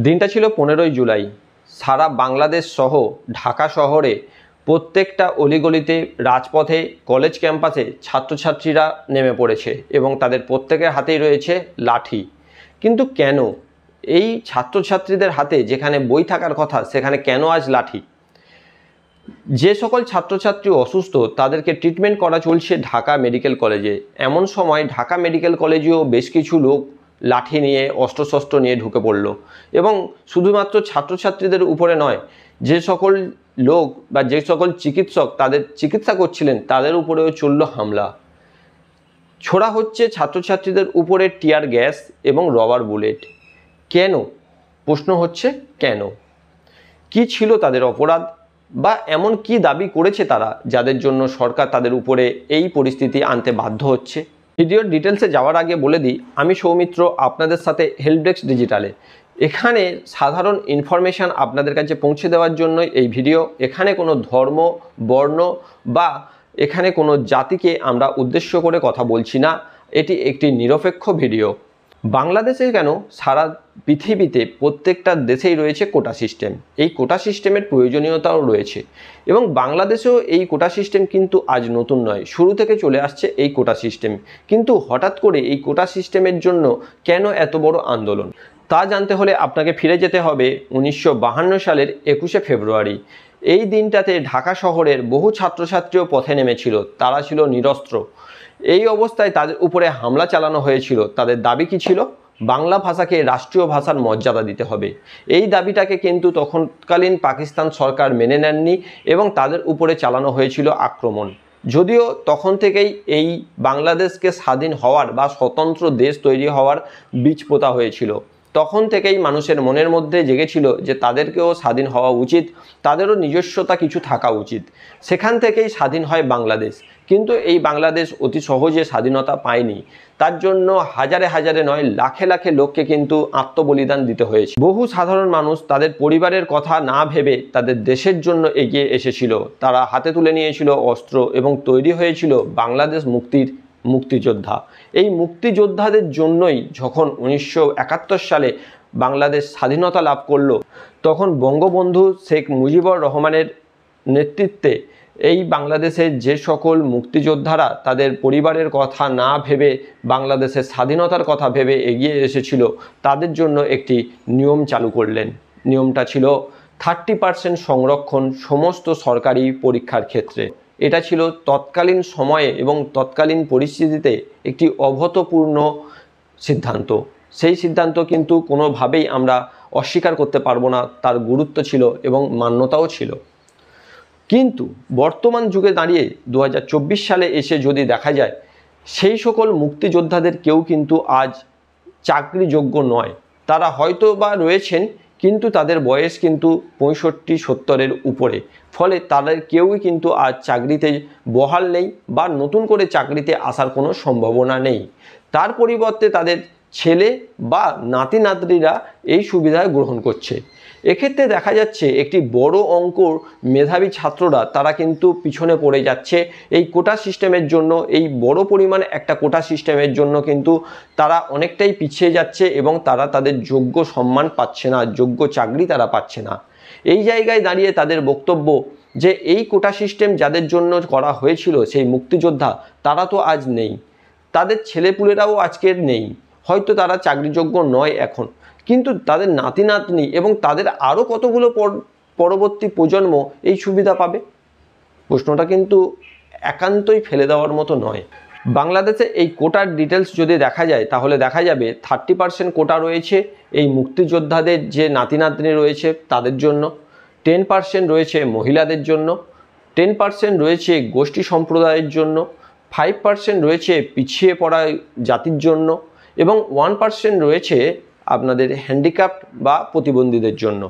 দিনটা ছিল 15ই জুলাই। সারা বাংলাদেশ সহ ঢাকা শহরে প্রত্যেকটা অলিগলিতে, রাজপথে, কলেজ ক্যাম্পাসে ছাত্রছাত্রীরা নেমে পড়েছে এবং তাদের প্রত্যেকের হাতেই রয়েছে লাঠি। কিন্তু কেন এই ছাত্রছাত্রীদের হাতে যেখানে বই থাকার কথা সেখানে কেন আজ লাঠি? যে সকল ছাত্রছাত্রী অসুস্থ তাদেরকে ট্রিটমেন্ট করা চলছে ঢাকা মেডিকেল কলেজে। এমন সময় ঢাকা মেডিকেল কলেজেও বেশ কিছু লোক লাঠি নিয়ে, অস্ত্রশস্ত্র নিয়ে ঢুকে পড়ল এবং শুধুমাত্র ছাত্রছাত্রীদের উপরে নয়, যে সকল লোক বা যে সকল চিকিৎসক তাদের চিকিৎসা করছিলেন তাদের উপরেও চলল হামলা। ছোড়া হচ্ছে ছাত্রছাত্রীদের উপরে টিয়ার গ্যাস এবং রবার বুলেট। কেন? প্রশ্ন হচ্ছে কেন? কি ছিল তাদের অপরাধ বা এমন কি দাবি করেছে তারা যাদের জন্য সরকার তাদের উপরে এই পরিস্থিতি আনতে বাধ্য হচ্ছে? ভিডিওর ডিটেলসে যাওয়ার আগে বলে দিই, আমি সৌমিত্র, আপনাদের সাথে হেল্প ডেস্ক ডিজিটালে। এখানে সাধারণ ইনফরমেশান আপনাদের কাছে পৌঁছে দেওয়ার জন্যই এই ভিডিও। এখানে কোনো ধর্ম, বর্ণ বা এখানে কোনো জাতিকে আমরা উদ্দেশ্য করে কথা বলছি না। এটি একটি নিরপেক্ষ ভিডিও। বাংলাদেশে কেন, সারা পৃথিবীতে প্রত্যেকটা দেশেই রয়েছে কোটা সিস্টেম। এই কোটা সিস্টেমের প্রয়োজনীয়তাও রয়েছে এবং বাংলাদেশেও এই কোটা সিস্টেম কিন্তু আজ নতুন নয়, শুরু থেকে চলে আসছে এই কোটা সিস্টেম। কিন্তু হঠাৎ করে এই কোটা সিস্টেমের জন্য কেন এত বড় আন্দোলন, তা জানতে হলে আপনাকে ফিরে যেতে হবে 1952 সালের 21শে ফেব্রুয়ারি। এই দিনটাতে ঢাকা শহরের বহু ছাত্রছাত্রীও পথে নেমেছিল। তারা ছিল নিরস্ত্র। এই অবস্থায় তাদের উপরে হামলা চালানো হয়েছিল। তাদের দাবি কী ছিল? বাংলা ভাষাকে রাষ্ট্রীয় ভাষার মর্যাদা দিতে হবে। এই দাবিটাকে কিন্তু তখনকালীন পাকিস্তান সরকার মেনে নেননি এবং তাদের উপরে চালানো হয়েছিল আক্রমণ। যদিও তখন থেকেই এই বাংলাদেশকে স্বাধীন হওয়ার বা স্বতন্ত্র দেশ তৈরি হওয়ার বীজ পোঁতা হয়েছিল। তখন থেকেই মানুষের মনের মধ্যে জেগেছিল যে তাদেরকেও স্বাধীন হওয়া উচিত, তাদেরও নিজস্বতা কিছু থাকা উচিত। সেখান থেকেই স্বাধীন হয় বাংলাদেশ। কিন্তু এই বাংলাদেশ অতি সহজে স্বাধীনতা পায়নি। তার জন্য হাজারে হাজারে নয়, লাখে লাখে লোককে কিন্তু আত্মবলিদান দিতে হয়েছে। বহু সাধারণ মানুষ তাদের পরিবারের কথা না ভেবে তাদের দেশের জন্য এগিয়ে এসেছিল। তারা হাতে তুলে নিয়েছিল অস্ত্র এবং তৈরি হয়েছিল বাংলাদেশ মুক্তিযোদ্ধা। এই মুক্তিযোদ্ধাদের জন্যই যখন 1971 সালে বাংলাদেশ স্বাধীনতা লাভ করলো, তখন বঙ্গবন্ধু শেখ মুজিবুর রহমানের নেতৃত্বে এই বাংলাদেশের যে সকল মুক্তিযোদ্ধারা তাদের পরিবারের কথা না ভেবে বাংলাদেশের স্বাধীনতার কথা ভেবে এগিয়ে এসেছিল, তাদের জন্য একটি নিয়ম চালু করলেন। নিয়মটা ছিল 30% সংরক্ষণ সমস্ত সরকারি পরীক্ষার ক্ষেত্রে। এটা ছিল তৎকালীন সময়ে এবং তৎকালীন পরিস্থিতিতে একটি অভূতপূর্ণ সিদ্ধান্ত। সেই সিদ্ধান্ত কিন্তু কোনোভাবেই আমরা অস্বীকার করতে পারবো না। তার গুরুত্ব ছিল এবং মান্যতাও ছিল। কিন্তু বর্তমান যুগে দাঁড়িয়ে 2024 সালে এসে যদি দেখা যায়, সেই সকল মুক্তিযোদ্ধাদের কেউ কিন্তু আজ চাকরিযোগ্য নয়। তারা হয়তো বা রয়েছেন, কিন্তু তাদের বয়স কিন্তু 65-70-এর উপরে। ফলে তাদের কেউই কিন্তু আজ চাকরিতে বহাল নেই বা নতুন করে চাকরিতে আসার কোনো সম্ভাবনা নেই। তার পরিবর্তে তাদের ছেলে বা নাতি নাতনিরা এই সুবিধা গ্রহণ করছে। এক্ষেত্রে দেখা যাচ্ছে একটি বড় অঙ্কর মেধাবী ছাত্ররা তারা কিন্তু পিছনে পড়ে যাচ্ছে এই কোটা সিস্টেমের জন্য। এই বড় পরিমাণ একটা কোটা সিস্টেমের জন্য কিন্তু তারা অনেকটাই পিছিয়ে যাচ্ছে এবং তারা তাদের যোগ্য সম্মান পাচ্ছে না, যোগ্য চাকরি তারা পাচ্ছে না। এই জায়গায় দাঁড়িয়ে তাদের বক্তব্য যে এই কোটা সিস্টেম যাদের জন্য করা হয়েছিল, সেই মুক্তিযোদ্ধা, তারা তো আজ নেই। তাদের ছেলেপুলেরাও আজকের নেই। হয়তো তারা চাকরিযোগ্য নয় এখন, কিন্তু তাদের নাতি নাতনি এবং তাদের আরও কতগুলো পরবর্তী প্রজন্ম এই সুবিধা পাবে। প্রশ্নটা কিন্তু একান্তই ফেলে দেওয়ার মতো নয়। বাংলাদেশে এই কোটার ডিটেলস যদি দেখা যায় তাহলে দেখা যাবে 30% কোটা রয়েছে এই মুক্তিযোদ্ধাদের যে নাতি নাতনি রয়েছে তাদের জন্য, 10% রয়েছে মহিলাদের জন্য, 10% রয়েছে গোষ্ঠী সম্প্রদায়ের জন্য, 5% রয়েছে পিছিয়ে পড়া জাতির জন্য এবং 1% রয়েছে আপনাদের হ্যান্ডিক্যাপ্ট বা প্রতিবন্ধীদের জন্য।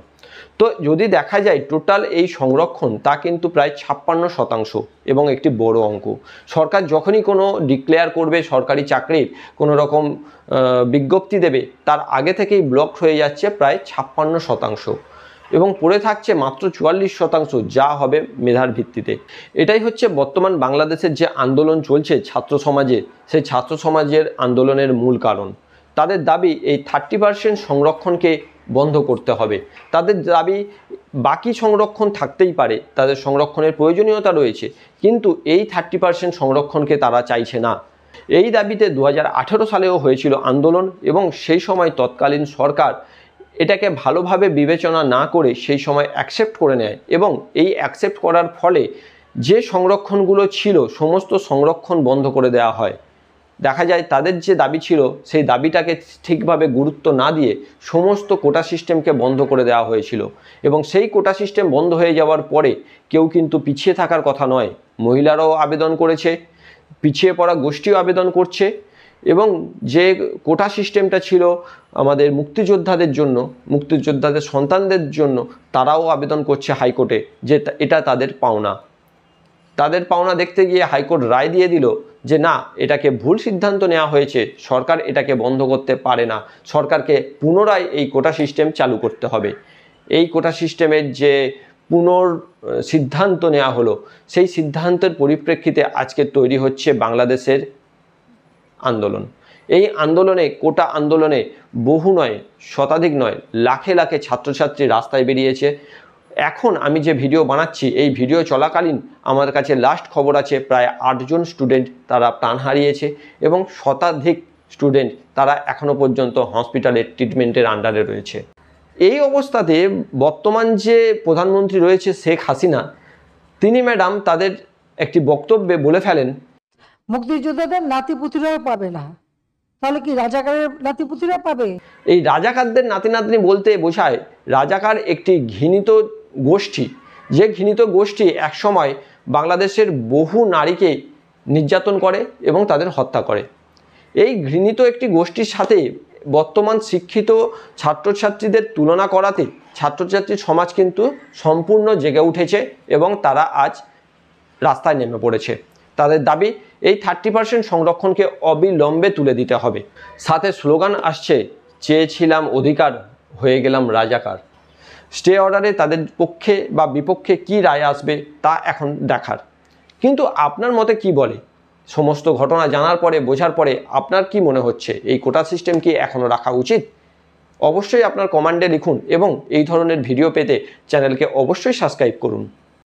তো যদি দেখা যায় টোটাল এই সংরক্ষণ তা কিন্তু প্রায় 56% এবং একটি বড় অঙ্ক। সরকার যখনই কোনো ডিক্লেয়ার করবে সরকারি চাকরির কোনো রকম বিজ্ঞপ্তি দেবে, তার আগে থেকেই ব্লক হয়ে যাচ্ছে প্রায় 56% এবং পড়ে থাকছে মাত্র 44%, যা হবে মেধার ভিত্তিতে। এটাই হচ্ছে বর্তমান বাংলাদেশের যে আন্দোলন চলছে ছাত্র সমাজে, সেই ছাত্র সমাজের আন্দোলনের মূল কারণ। তাদের দাবি এই 30% সংরক্ষণকে বন্ধ করতে হবে। তাদের দাবি বাকি সংরক্ষণ থাকতেই পারে, তাদের সংরক্ষণের প্রয়োজনীয়তা রয়েছে, কিন্তু এই 30% সংরক্ষণকে তারা চাইছে না। এই দাবিতে 2018 সালেও হয়েছিল আন্দোলন এবং সেই সময় তৎকালীন সরকার এটাকে ভালোভাবে বিবেচনা না করে সেই সময় অ্যাকসেপ্ট করে নেয় এবং এই অ্যাকসেপ্ট করার ফলে যে সংরক্ষণগুলো ছিল সমস্ত সংরক্ষণ বন্ধ করে দেওয়া হয়। দেখা যায় তাদের যে দাবি ছিল সেই দাবিটাকে ঠিকভাবে গুরুত্ব না দিয়ে সমস্ত কোটা সিস্টেমকে বন্ধ করে দেওয়া হয়েছিল এবং সেই কোটা সিস্টেম বন্ধ হয়ে যাওয়ার পরে কেউ কিন্তু পিছিয়ে থাকার কথা নয়। মহিলারাও আবেদন করেছে, পিছিয়ে পড়া গোষ্ঠীও আবেদন করছে এবং যে কোটা সিস্টেমটা ছিল আমাদের মুক্তিযোদ্ধাদের জন্য, মুক্তিযোদ্ধাদের সন্তানদের জন্য, তারাও আবেদন করছে হাইকোর্টে যে এটা তাদের পাওনা। তাদের পাওনা দেখতে গিয়ে হাইকোর্ট রায় দিয়ে দিল যে না, এটাকে ভুল সিদ্ধান্ত নেওয়া হয়েছে, সরকার এটাকে বন্ধ করতে পারে না, সরকারকে পুনরায় এই কোটা সিস্টেম চালু করতে হবে। এই কোটা সিস্টেমের যে সিদ্ধান্ত নেওয়া হলো, সেই সিদ্ধান্তের পরিপ্রেক্ষিতে আজকে তৈরি হচ্ছে বাংলাদেশের আন্দোলন। এই আন্দোলনে, কোটা আন্দোলনে বহু নয়, শতাধিক নয়, লাখে লাখে ছাত্রছাত্রী রাস্তায় বেরিয়েছে। এখন আমি যে ভিডিও বানাচ্ছি, এই ভিডিও চলাকালীন আমার কাছে লাস্ট খবর আছে প্রায় 8 জন স্টুডেন্ট তারা প্রাণ হারিয়েছে এবং শতাধিক স্টুডেন্ট তারা এখনও পর্যন্ত হসপিটালের ট্রিটমেন্টের আন্ডারে রয়েছে। এই অবস্থাতে বর্তমান যে প্রধানমন্ত্রী রয়েছে শেখ হাসিনা, তিনি ম্যাডাম তাদের একটি বক্তব্যে বলে ফেলেন, মুক্তিযোদ্ধাদের নাতিপুতিরাও পাবে না, তাহলে কি রাজাকারের নাতিপুতিরা পাবে? এই রাজাকারদের নাতি নাতনি বলতে বোঝায় রাজাকার একটি ঘৃণিত গোষ্ঠী, যে ঘৃণিত গোষ্ঠী একসময় বাংলাদেশের বহু নারীকে নির্যাতন করে এবং তাদের হত্যা করে। এই ঘৃণিত একটি গোষ্ঠীর সাথে বর্তমান শিক্ষিত ছাত্রছাত্রীদের তুলনা করাতে ছাত্রছাত্রী সমাজ কিন্তু সম্পূর্ণ জেগে উঠেছে এবং তারা আজ রাস্তায় নেমে পড়েছে। তাদের দাবি এই 30% সংরক্ষণকে অবিলম্বে তুলে দিতে হবে। সাথে স্লোগান আসছে, চেয়েছিলাম অধিকার, হয়ে গেলাম রাজাকার। স্টে অর্ডারে তাদের পক্ষে বা বিপক্ষে কি রায় আসবে তা এখন দেখার। কিন্তু আপনার মতে কি বলে? সমস্ত ঘটনা জানার পরে, বোঝার পরে আপনার কি মনে হচ্ছে, এই কোটা সিস্টেম কি এখনও রাখা উচিত? অবশ্যই আপনার কমেন্টে লিখুন এবং এই ধরনের ভিডিও পেতে চ্যানেলকে অবশ্যই সাবস্ক্রাইব করুন।